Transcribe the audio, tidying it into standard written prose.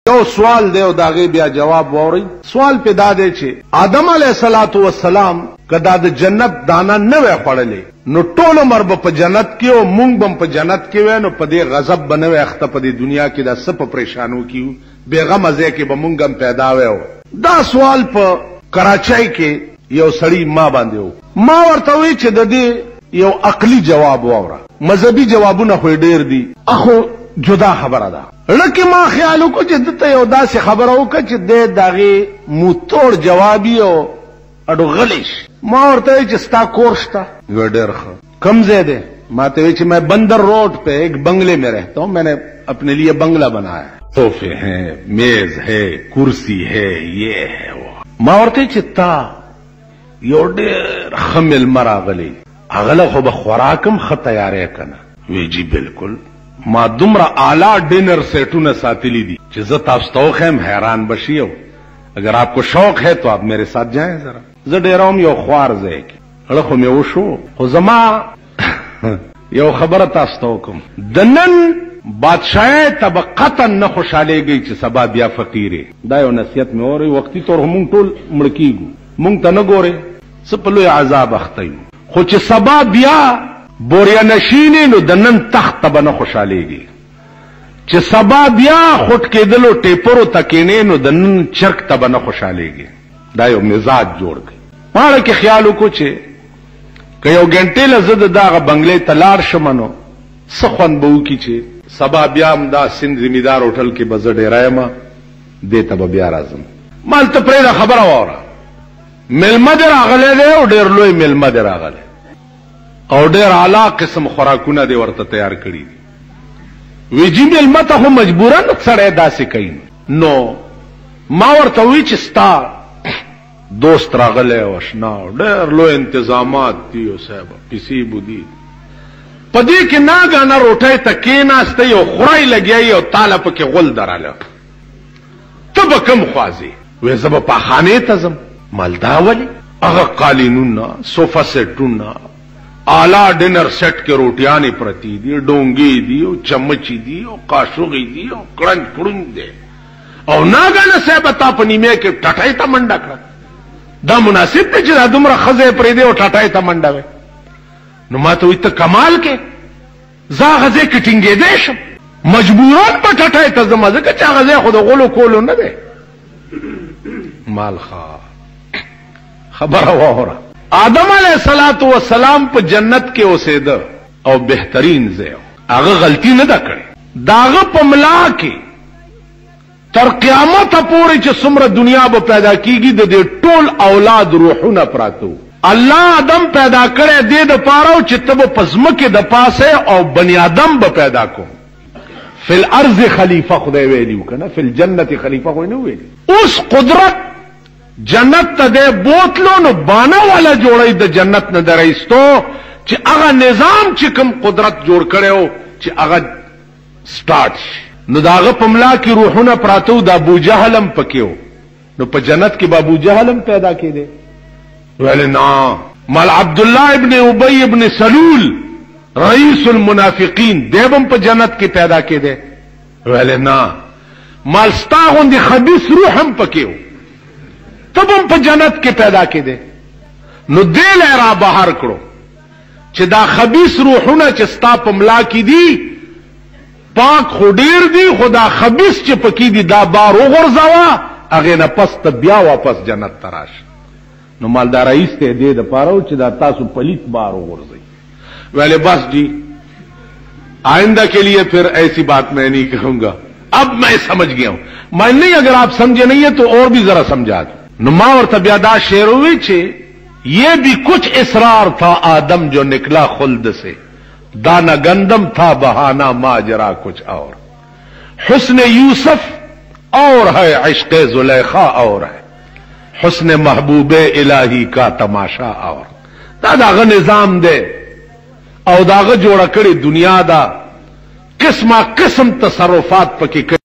یو سوال دی او داغه بیا جواب ووري. سوال پیدا دی چې آدم علیه السلام کدا د جنت دانا نه وای خړلې نو ټول عمر په جنت کې او مونږ بم په جنت کې وای نو په دې غضب بنوي اخته په دې دنیا کې د سپ پریشانو کیو بیغمه ځای کې به مونږ هم پیدا وای. دا سوال په کراچۍ کې یو سړی ما باندې و. ما ورته وی چې د دې یو عقلی جواب ووره. مذهبي جوابونه خو ډیر دي اخو جدا خبره ده. لکه ما خیال وکړ چې دته یو داسې خبره وکړه چې د داغه موتور جوابي او اډو غلیش. ما ورته چې ستا کور شته ډیر ښه کم ځای دی. ما ته چې میں بندر روڈ پہ ایک بنگلے میں رہتا ہوں, میں نے اپنے لیے بنگلہ بنایا ہے, صوفے ہیں, میز ہے, کرسی ہے, یہ ہے وہ. ما ورته چې تا یو ډیر خمل مراغلی اغله خو به خوراکم خ تیارې کنه. وی جی بالکل. ما دومره اعلی ډینر سیټونه ساتلی دي چې زه تاسو ته خیم حیران بشیو. اگر آپ کو شوق ہے تو آپ میرے ساتھ جائیں ذرا. زه ډیروم یو خوار ځای کې اړه خو مې وشو. خو زما یو خبره تاسو ته کوم, د نن بادشاہ طبقتا نه خوشالېږي چې سبا بیا فقیره. دا یو نصیحت مې اوري. وختي تور هم ټول مړکیږو, مونږ ته نه ګوري سپلوی عذاب اخته خو چې سبا بیا بوریا نشینی نو د نن تخت به نه خوشالېږي. چې سبا بیا خټ کېدلو ټیپرو تکینې نو د نن چرک ته به نه خوشالېږي. دا یو مزاج جوړ کړي. ماړه کې خیال وکړو چې که یو ګنټې لزد داغه بنگلې تلار شمنو سخن به وکړي چې سبا بیا هم دا سند زمیدار هوټل کې به زه ډیرایم دې ته به بیا راځم. مال ته پرې خبره واوره. ملمه دې راغلی دی او ډېر لوی ملمه دې راغلی او ډېر اعلی قسم خوراکونه دې ورته تیار کړي دي. وی جی ملمه ته خو مجبورن سړی داسې کوي. نو ما ورته وی چې ستا دوست راغلی او اشنا ډېر لوی انتظامات دي او صاحب پیسې بودي په دې کې ناګانه روټۍ ته کېناسته یو خورای لګیایي او تاله پکې غول دراله. ته به کوم خوازې؟ وی زه به پاخانې ته ځم. مالدا ولی هغه قالینونه, صوفا سیټونه, اعلی ډینر سیټ کې روټیانې پرتی دي, ډونګې دي او چمچې دي او قاشوغې دي او کړنج کړنج دي او ناګانه صاحب تا په نیمه کې ټټای ته منډه کړه. دا مناسب دی چې دا دومره ښځې پرې دی او ټټای ته منډه وي. نو ما ته وایي ته کمال کې زه هغه ځای کې ټینګېدی شم, مجبوران په ټټای ته ځم ځکه چې هغه ځای خو د غولو کولو نه دی. مالخا خبره واوره. آدم علیه السلام په جنت کې اوسېده او بهترین ځای هغه غلطي نه ده کړې. داغه په ملا کې تر قیامت پورې چې څومره دنیا به پیدا کیږي د دې ټول اولاد روحونه پراته. الله آدم پیدا کړی دې د پاره چې ته به په ځمکې د پاسه او بنی آدم به پیدا کو. فی الارض خلیفہ خدای ویلیو کنه, فی الجنت خلیفہ خو نه ویلی. اوس قدرت جنت ته د بوتلو نو بانا والا جوړی د جنت نه درایستو چې هغه نظام چې کوم قدرت جوړ کړو چې هغه سٹارټ نو داغه پملا کې روحونه پراتو. د ابو جهل هم پکېو نو په جنت کې ابو جهل هم پیدا کېده. ویل نه مال عبد الله ابن ابي ابن سلول رئیس المنافقین دیبم په جنت کې پیدا کېده. ویل نه مال ستاغوندې خبيث روح هم پکېو تبم په جنت کې پیدا کېده. نو دل را بهر کړو چې دا خبيث روحونه چې ستا په ملا کې دي پاک خو ډیر دي, خدا خبيث چې پکې دي دا بار وغورځوا هغه نه پس ته بیا واپس جنت تراش. نو مالدار رئیس ته دې د پاره چې دا تاسو پلیت بار وغورځي. ویلے بس جی آئندہ کے لیے پھر ایسی بات میں نہیں کہوں گا, اب میں سمجھ گیا ہوں. میں نہیں, اگر آپ سمجھے نہیں ہے تو اور بھی ذرا سمجھا دو. نما اور طبیعدہ شعر ہوئی چھے یہ بھی کچھ اسرار تھا آدم جو نکلا خلد سے, دانا گندم تھا بہانہ ماجرا کچھ اور. حسن یوسف اور ہے, عشق زلیخا اور ہے, حسن محبوب الہی کا تماشا اور. داغه نظام دے او داغه جوړه کړي دنیا دا قسمه قسم تصرفات پکې